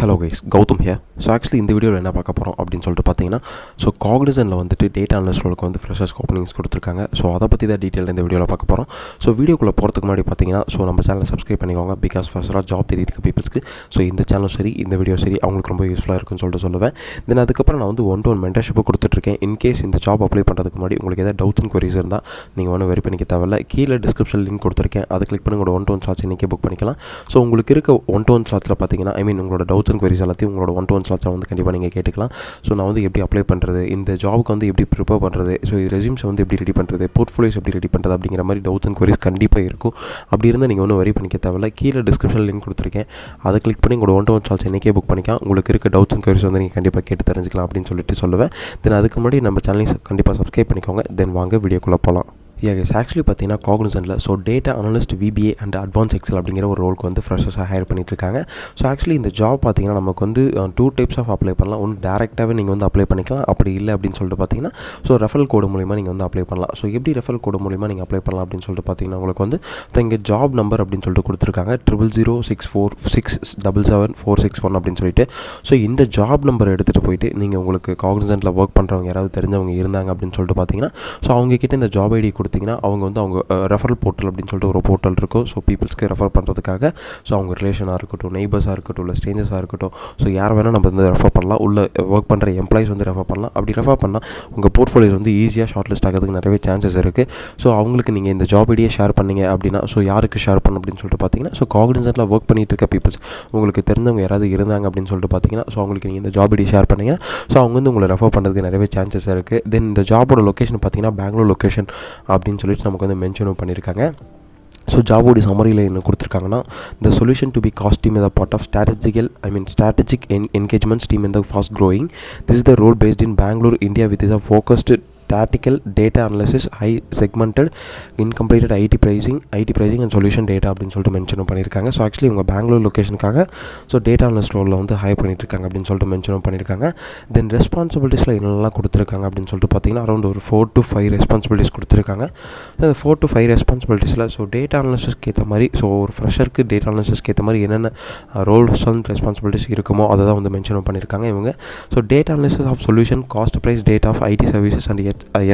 Hello guys, Gowtham here. So actually இந்த வீடியோவில் என்ன பார்க்க போகிறோம் அப்படின்னு சொல்லிட்டு பார்த்தீங்கன்னா Cognizantல வந்துட்டு டேட்டா அனலிஸ்ட் ரோலுக்கு வந்து ஃப்ரெஷர்ஸ் ஓப்பனிங்ஸ் கொடுத்துருக்காங்க. ஸோ அதை பற்றி தான் டீட்டெயில் இந்த வீடியோவில் பார்க்க போகிறோம். ஸோ வீடியோக்குள்ளே போகிறதுக்கு முன்னாடி பார்த்தீங்கன்னா நம்ம சேனலை சப்ஸ்கிரைப் பண்ணிக்கோங்க. பிகாஸ் ஃபர்ஸ்டாக ஜாப் தேடிட்டு இருக்க பீப்புள்ஸ்க்கு இந்த சேனலும் சரி இந்த வீடியோ சரி அவங்களுக்கு ரொம்ப யூஸ்ஃபுல்லாக இருக்குன்னு சொல்லிட்டு சொல்லுவேன். தென் அதுக்கப்புறம் நான் வந்து 1-to-1 மென்டர்ஷிப்பு கொடுத்துட்ருக்கேன். இன்கேஸ் இந்த ஜாப் அப்ளை பண்ணுறதுக்கு முன்னாடி உங்களுக்கு ஏதாவது டவுட்ஸ் அண்ட் குவரிஸ் இருந்தால் நீங்கள் ஒன்றும் வெரி பண்ணிக்க தேவையில்ல. கீழே டிஸ்கிரிப்ஷன் லிங்க் கொடுத்துருக்கேன், அதை கிளிக் பண்ணி உங்களோட 1-to-1 ஸ்லாட்ஸ் இன்றைக்கே புக் பண்ணிக்கலாம். ஸோ உங்களுக்கு இருக்க 1-to-1 ஸ்லாட்ஸில் பார்த்தீங்கன்னா உங்களோட டவுட்ஸ் அண்ட் குவரிஸ் எல்லாத்தையும் உங்களோட 1-to-1 ஸ்லாட்ஸை வந்து கண்டிப்பாக நீங்கள் கேட்டுக்கலாம். ஸோ நான் வந்து எப்படி அப்ளை பண்ணுறது, இந்த ஜாபுக்கு வந்து எப்படி ப்ரிப்பேர் பண்ணுறது, ஸோ இது ரெஸ்யூம்ஸை வந்து எப்படி ரெடி பண்ணுறது, போர்ட்ஃபோலியோஸ் எப்படி ரெடி பண்ணுறது அப்படிங்கிற மாதிரி டவுட்ஸ் அண்ட் குவரிஸ் கண்டிப்பாக இருக்கும். அப்படி இருந்தால் நீங்கள் ஒன்றும் வெரி பண்ணிக்க தேவையில்ல. கீழே டிஸ்கிரிப்ஷன் லிங்க் கொடுத்துருக்கேன், அதை கிளிக் பண்ணி உங்களோட 1-to-1 ஸ்லாட்ஸ் இன்றைக்கே புக் பண்ணிக்கலாம். உங்களுக்கு இருக்க டவுட்ஸ் அண்ட் குவரிஸ் வந்து நீங்கள் கண்டிப்பாக கேட்டு தெரிஞ்சுக்கலாம் அப்படின்னு சொல்லிட்டு சொல்லுவேன். தென் அதுக்கு முன்னாடி நம்ம சேனலையும் கண்டிப்பாக சப்ஸ்கிரைப் பண்ணிக்கோங்க. தென் வாங்க வீடியோக்குள்ளே போகலாம். ஆக்சுவலி பார்த்தீங்கன்னா Cognizantல data analyst VBA and advance excel அப்படிங்கிற ஒரு ரோலுக்கு வந்து ஃப்ரெஷர்ஸாக ஹையர் பண்ணிட்டுருக்காங்க. ஸோ ஆக்சுவலி இந்த ஜாப் பார்த்தீங்கன்னா நமக்கு வந்து 2 டைப்ஸ் ஆஃப் அப்ளை பண்ணலாம். ஒன்று டேரெக்டாகவே நீங்கள் வந்து அப்ளை பண்ணிக்கலாம், அப்படி இல்லை அப்படின்னு சொல்லிட்டு பார்த்தீங்கன்னா ரெஃபரல் கோடு மூலிமா நீங்கள் வந்து அப்ளை பண்ணலாம். ஸோ எப்படி ரெஃபரல் கோடு மூலிமா நீங்கள் அப்ளை பண்ணலாம் அப்படின்னு சொல்லிட்டு பார்த்தீங்கன்னா உங்களுக்கு வந்து இங்கே ஜாப் நம்பர் அப்படின்னு சொல்லிட்டு கொடுத்துருக்காங்க 000646774761 அப்படின்னு சொல்லிட்டு. ஸோ இந்த ஜாப் நம்பர் எடுத்துகிட்டு போயிட்டு நீங்கள் உங்களுக்கு Cognizantல ஒர்க் பண்ணுறவங்க யாராவது தெரிஞ்சவங்க இருந்தாங்க அப்படின்னு சொல்லிட்டு பார்த்தீங்கன்னா அவங்கக்கிட்ட இந்த ஜாப் ஐடி அவங்க வந்து அவங்க ரெஃபரல் போர்ட்டல் அப்படின்னு சொல்லிட்டு ஒரு போர்ட்டல் இருக்கும். ஸோ பீப்புள்ஸ்க்கு ரெஃபர் பண்ணுறதுக்காக அவங்க ரிலேஷனாக இருக்கட்டும், நெய்பர்ஸாக இருக்கட்டும், இல்லை ஸ்ட்ரேஞ்சர்ஸாக இருக்கட்டும், ஸோ யார் வேணால் நம்ம வந்து ரெஃபர் பண்ணலாம். உள்ள ஒர்க் பண்ணுற எம்ப்ளாயிஸ் வந்து ரெஃபர் பண்ணலாம். அப்படி ரெஃபர் பண்ணால் உங்கள் போர்ட்ஃபோலியோ வந்து ஈஸியாக ஷார்ட் லிஸ்ட் ஆகிறதுக்கு நிறையவே சான்சஸ் இருக்குது. ஸோ அவங்களுக்கு நீங்கள் இந்த ஜாப் ஐடியை ஷேர் பண்ணீங்க அப்படின்னா யாருக்கு ஷேர் பண்ணணும் அப்படின்னு சொல்லிட்டு பார்த்தீங்கன்னா Cognizantல ஒர்க் பண்ணிட்டு இருக்க பீப்புள்ஸ் உங்களுக்கு தெரிஞ்சவங்க யாராவது இருந்தாங்க அப்படின்னு சொல்லிட்டு பார்த்தீங்கன்னா அவங்களுக்கு நீங்கள் இந்த ஜாப் ஐடி ஷேர் பண்ணீங்க. அவங்க வந்து உங்களை ரெஃபர் பண்ணுறதுக்கு நிறையவே சான்சஸ் இருக்குது. தென் இந்த ஜாபோட லொக்கேஷன் பார்த்தீங்கன்னா பெங்களூர் லொக்கேஷன் அப்படின்னு சொல்லிட்டு நமக்கு வந்து மென்ஷனும் பண்ணியிருக்காங்க. ஜாபோட சம்மரியில் என்ன கொடுத்துருக்காங்கன்னா the solution to be cost team is a part of strategic engagements team in the fast growing. This is the role based in Bangalore, India with a focused tactical data analysis, high segmented incompleted IT pricing and solution data அப்படின்னு சொல்லிட்டு mention பண்ணியிருக்காங்க. Actually இவங்க Bangalore லொக்கேஷனுக்காக data analyst ரோலில் வந்து higher பண்ணிட்டு இருக்காங்க அப்படின்னு சொல்லிட்டு மென்ஷன் பண்ணியிருக்காங்க. தென் ரெஸ்பான்சிபிலிட்டிஸில் என்னெல்லாம் கொடுத்துருக்காங்க அப்படின்னு சொல்லிட்டு பார்த்தீங்கன்னா அரௌண்ட் ஒரு 4 to 5 ரெஸ்பான்சிபிலிட்டிஸ் கொடுத்துருக்காங்க. அந்த 4 to 5 ரெஸ்பான்சிபிலிட்டிஸில் டேட்டா அனலிஸ்ட்க்கு ஏற்ற மாதிரி ஒரு ஃப்ரெஷருக்கு டேட்டா அனலிஸ்ட்க்கு ஏற்ற மாதிரி என்னென்ன ரோல்ஸ் அண்ட் ரெஸ்பான்சிபிலிட்டிஸ் இருக்குமோ அதை தான் வந்து மென்ஷன் பண்ணியிருக்காங்க இவங்க. Data analysis of solution, cost price data of IT services and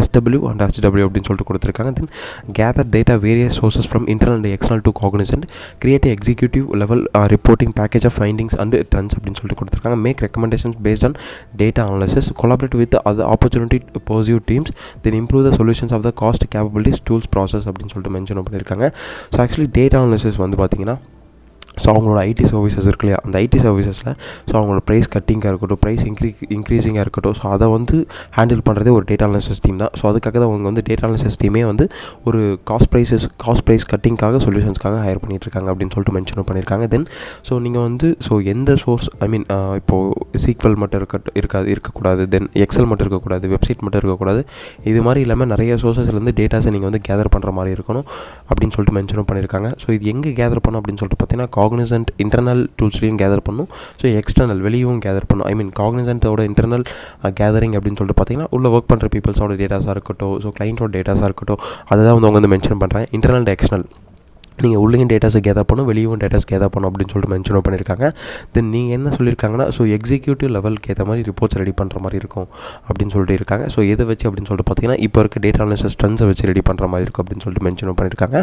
SW and HW அப்படின்னு சொல்லிட்டு கொடுத்துருக்காங்க. Then gather data various sources from internal and external to Cognizant, create executive level reporting package of findings and trends அப்படின்னு சொல்லிட்டு கொடுத்துருக்காங்க. Make recommendations based on data analysis, collaborate with other opportunity pursue teams, then improve the solutions of the cost capabilities tools process அப்படின்னு சொல்லிட்டு mention பண்ணியிருக்காங்க. Actually data analysis வந்து பார்த்தீங்கன்னா அவங்களோட IT services இருக்கு இல்லையா, அந்த IT சர்வீசஸில் அவங்களோட ப்ரைஸ் கட்டிங்காக இருக்கட்டும், ப்ரைஸ் இன்க்ரீஸிங்காக இருக்கட்டும், அதை வந்து ஹேண்டில் பண்ணுறதே ஒரு டேட்டா அனாலிசிஸ் டீம் தான். அதுக்காக தான் அவங்க வந்து டேட்டா அனாலிசிஸ் டீமே வந்து ஒரு காஸ்ட் ப்ரைஸ் கட்டிங்காக சொல்யூஷன்ஸ்க்காக ஹையர் பண்ணிகிட்ருக்காங்க அப்படின்னு சொல்லிட்டு மென்ஷன் பண்ணியிருக்காங்க. தென் நீங்கள் வந்து எந்த சோர்ஸ் இப்போது சீக்வல் மட்டும் இருக்கக்கூடாது, தென் எக்ஸல் மட்டும் இருக்கக்கூடாது, வெப்சைட் மட்டும் இருக்கக்கூடாது, இது மாதிரி இல்லாமல் நிறைய சோர்ஸஸ்லேருந்து டேட்டாஸை நீங்கள் வந்து கேதர் பண்ணுற மாதிரி இருக்கணும் அப்படின்னு சொல்லிட்டு மென்ஷன் பண்ணியிருக்காங்க. இது எங்கே கேதர் பண்ணணும் அப்படின்னு சொல்லிட்டு பார்த்தீங்கன்னா Cognizant இன்டர்னல் டூல்ஸ்லையும் கேதர் பண்ணும், எக்ஸ்டர்னல் வெளியும் கேதர் பண்ணும். Cognizantோட இன்டர்னல் கேதரிங் அப்படின்னு சொல்லிட்டு பார்த்தீங்கன்னா உள்ள ஒர்க் பண்ணுற பீப்புள்ஸோட டேட்டாஸாக இருக்கட்டும், கிளைண்ட்டோட டேட்டாஸாக இருக்கட்டும், அதை தான் வந்து அவங்க வந்து மென்ஷன் பண்ணுறாங்க. இன்டர்னல் அண்ட் எக்ஸ்டர்னல் நீங்கள் உள்ளேயும் டேட்டாஸை கேதர் பண்ணும், வெளியும் டேட்டாஸ் கேதர் பண்ணும் அப்படின்னு சொல்லிட்டு மென்ஷன் பண்ணியிருக்காங்க. தென் நீங்கள் என்ன சொல்லியிருக்காங்கன்னா எக்ஸிக்யூட்டிவ் லெவலுக்கு ஏற்ற மாதிரி ரிப்போர்ட்ஸ் ரெடி பண்ணுற மாதிரி இருக்கும் அப்படின்னு சொல்லிட்டு இருக்காங்க. எதை வச்சு அப்படின்னு சொல்லிட்டு பார்த்தீங்கன்னா இப்போ இருக்க டேட்டா அனாலிசிஸ் ட்ரெண்ட்ஸை வச்சு ரெடி பண்ணுற மாதிரி இருக்கும் அப்படின்னு சொல்லிட்டு மென்ஷன் பண்ணியிருக்காங்க.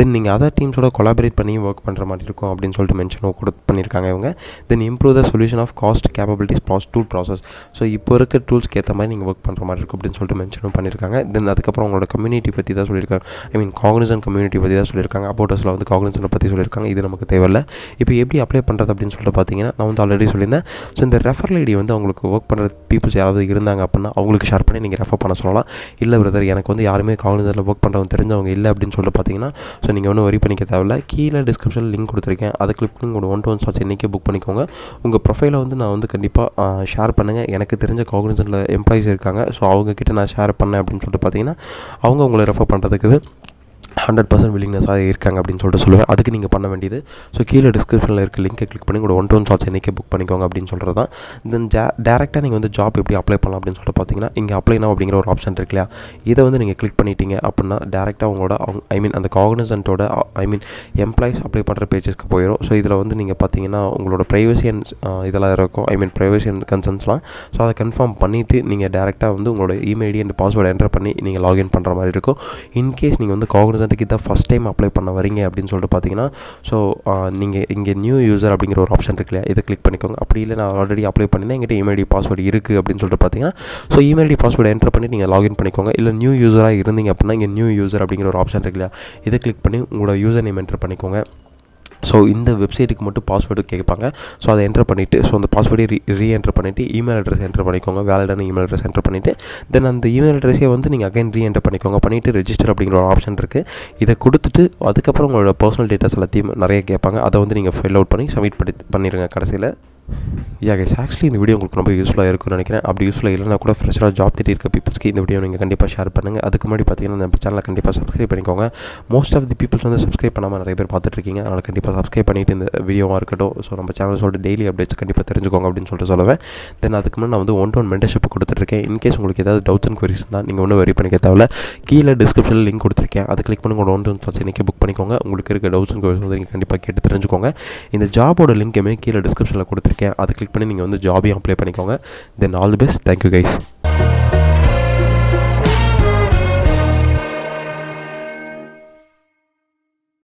தென் நீங்கள் அதர் டீம்ஸோட கொலாபரேட் பண்ணி ஒர்க் பண்ணுற மாதிரி இருக்கும் அப்படின்னு சொல்லிட்டு மென்ஷன் பண்ணியிருக்காங்க இவங்க. Then improve the solution of cost capabilities tool process, இப்போ இருக்க டூல்ஸ்க்கு ஏற்ற மாதிரி நீங்கள் ஒர்க் பண்ணுற மாதிரி இருக்கும் அப்படின்னு சொல்லிட்டு மென்ஷன் பண்ணியிருக்காங்க. தென் அதுக்கப்புறம் உங்களோட கம்யூனிட்டி பற்றி தான் சொல்லியிருக்காங்க. Cognizant கம்யூனிட்டி பற்றி தான் சொல்லியிருக்காங்க. அபவுட் வந்து Cognizant பற்றி சொல்லியிருக்காங்க. இது நமக்கு தேவையில்லை. இப்போ எப்படி அப்ளை பண்ணுறது அப்படின்னு சொல்லிட்டு பார்த்தீங்கன்னா நான் வந்து ஆல்ரெடி சொல்லியிருந்தேன். இந்த ரெஃபரல் ஐடி வந்து அவங்களுக்கு ஒர்க் பண்ணுற பீப்புள்ஸ் யாராவது இருந்தாங்க அப்படின்னா அவங்களுக்கு ஷேர் பண்ணி நீங்கள் ரெஃபர் பண்ண சொல்லலாம். இல்லை பிரதர் எனக்கு வந்து யாருமே Cognizantல ஒர்க் பண்ணுறவங்க தெரிஞ்சவங்க இல்லை அப்படின்னு சொல்லிட்டு பார்த்தீங்கன்னா நீங்கள் ஒன்றும் வரி பண்ணிக்க தேவையில்லை. கீழே டிஸ்கிரிப்ஷனில் லிங்க் கொடுத்துருக்கேன், அதை கிளிக் பண்ணி உங்களோட 1-to-1 ஸ்லாட்ஸ் இன்றைக்கே புக் பண்ணிக்கோங்க. உங்கள் ப்ரொஃபைலை வந்து நான் வந்து கண்டிப்பாக ஷேர் பண்ணுங்கள். எனக்கு தெரிஞ்ச Cognizantல எம்ப்ளாயிஸ் இருக்காங்க, அவங்கக்கிட்ட நான் ஷேர் பண்ணேன் அப்படின்னு சொல்லிட்டு பார்த்தீங்கன்னா அவங்க உங்களை ரெஃபர் பண்ணுறதுக்கு 100% வில்லிங்னஸாக இருக்காங்க அப்படின்னு சொல்லிட்டு சொல்லுவேன். அதுக்கு நீங்கள் பண்ண வேண்டியது, ஸோ கீழே டிஸ்கிரிப்ஷனில் இருக்க லிங்கை கிளிக் பண்ணி உங்களோட 1-to-1 சார்ஜ் இன்றைக்கே புக் பண்ணிக்கோங்க அப்படின்னு சொல்கிறது தான். தென் டேரெக்டாக நீங்கள் வந்து ஜாப் எப்படி அப்ளை பண்ணலாம் அப்படின்னு சொல்லிட்டு பார்த்தீங்கன்னா, இங்கே அப்ளை நவ் அப்படிங்கிற ஒரு ஆப்ஷன் இருக்கு இல்லையா, இதை வந்து நீங்கள் கிளிக் பண்ணிட்டீங்க அப்படின்னா டேரெக்டாக உங்களோட அந்த காக்னிசன்ட்டோட எம்ப்ளாயிஸ் அப்ளை பண்ணுற பேஜஸ்க்கு போயிடும். ஸோ இதில் வந்து நீங்கள் பார்த்தீங்கன்னா உங்களோட ப்ரைவசி அண்ட் இதெல்லாம் இருக்கும், ப்ரைவசி அண்ட் கன்சர்ன்ஸ்லாம். ஸோ அதை கன்ஃபார்ம் பண்ணிவிட்டு நீங்கள் டேரெக்டாக வந்து உங்களோட email ID and password enter பண்ணி நீங்கள் லாகின் பண்ணுற மாதிரி இருக்கும். இன்கேஸ் நீங்கள் வந்து காக்னிசன்ட்டுக்கு இதான் ஃபஸ்ட் டைம் அப்ளை பண்ண வரீங்க அப்படின்னு சொல்லிட்டு பார்த்தீங்கன்னா, ஸோ நீங்கள் இங்கே நியூ யூசர் அப்படிங்கிற ஒரு ஆப்ஷன் இருக்கு இல்லையா, இதை கிளிக் பண்ணிக்கோங்க. அப்படி இல்லை நான் ஆல்ரெடி அப்ளை பண்ணியிருந்தேன், என்கிட்ட இமெயில் ஐடி பாஸ்வேர்டு இருக்குது அப்படின்னு சொல்லிட்டு பார்த்தீங்கன்னா, so email ID password enter பண்ணி நீங்கள் லாகின் பண்ணிக்கோங்க. இல்லை நியூ யூஸராக இருந்தீங்க அப்படின்னா இங்கே நியூ யூசர் அப்படிங்கிற ஒரு ஆப்ஷன் இருக்கு இல்லையா, இதை கிளிக் பண்ணி உங்களோட யூசர் நேம் என்டர் பண்ணிக்கோங்க. ஸோ இந்த வெப்சைட்டுக்கு மட்டும் பாஸ்வேர்டு கேட்பாங்க. ஸோ அதை என்டர் பண்ணிவிட்டு, ஸோ அந்த பாஸ்வேர்டை ரீஎன்டர் பண்ணிவிட்டு இமெயில் அட்ரஸ் என்டர் பண்ணிக்கோங்க. வேலிடான இமெயில் அட்ரஸ் என்டர் பண்ணிவிட்டு தென் அந்த இமெயில் அட்ரஸே வந்து நீங்கள் அகைன் ரீஎன்டர் பண்ணிக்கோங்க. பண்ணிவிட்டு ரெஜிஸ்டர் அப்படிங்கிற ஒரு ஆப்ஷன் இருக்குது, இதை கொடுத்துட்டு அதுக்கப்புறம் உங்களோட பர்சனல் டீட்டெயில்ஸ் எல்லாத்தையும் நிறைய கேட்பாங்க. அதை வந்து நீங்கள் ஃபில் அவுட் பண்ணி சப்மிட் பண்ணிடுங்க கடைசியில். கைஸ், ஆக்சுவலி இந்த வீடியோ உங்களுக்கு ரொம்ப யூஸ்ஃபுல்லாக இருக்கும்னு நினைக்கிறேன். அப்படி யூஸ்ஃபுல்லாக இல்லைனா கூட ஃப்ரெஷ்ஷாக ஜாப் தேடி இருக்க பீப்புள்ஸ்க்கு இந்த வீடியோ நீங்கள் கண்டிப்பாக ஷேர் பண்ணுங்கள். அதுக்கு முன்னாடி பார்த்தீங்கன்னா நம்ம சேனலை கண்டிப்பாக சப்ஸ்கிரைப் பண்ணிக்கோங்க. மோஸ்ட் ஆஃப் தி பீப்புள்ஸ் வந்து சப்ஸ்கிரைப் பண்ணாமல் நிறைய பேர் பார்த்துட்ருக்கீங்க. அதனால் கண்டிப்பாக சப்ஸ்கிரைப் பண்ணிவிட்டு இந்த வீடியோவாக இருக்கட்டும், ஸோ நம்ம சேனல் சொல்லிட்டு டெய்லி அப்டேட்ஸ் கண்டிப்பாக தெரிஞ்சுக்கோங்க அப்படின்னு சொல்லிட்டு சொல்லுவேன். தென் அதுக்கு முன்னாடி நான் வந்து 1-to-1 மென்டர்ஷிப் கொடுத்துட்ருக்கேன். இன்கேஸ் உங்களுக்கு ஏதாவது டவுட்ஸ் அண்ட் குவரிஸ் தான் நீங்கள் ஒன்றும் வெரி பண்ணிக்க தேவையில்ல, கீழே டிஸ்கிரிப்ஷனில் லிங்க் கொடுத்துருக்கேன், அதை கிளிக் பண்ணி உங்களோட 1-to-1 சார்ஜ் இன்றைக்கி புக் பண்ணிக்கோங்க. உங்களுக்கு இருக்க டவுட்ஸ் அண்ட் குவரிஸ் வந்து நீங்கள் கண்டிப்பாக கேட்டு தெரிஞ்சுக்கோங்க. இந்த ஜாபோட லிங்க்குமே கீழே டிஸ்கிரிப்ஷனில் கொடுத்துருக்கேன், அதை கிளிக் பண்ணி நீங்கள் வந்து ஜாபையும் அப்ளை பண்ணிக்கோங்க. Then all the best. Thank you guys.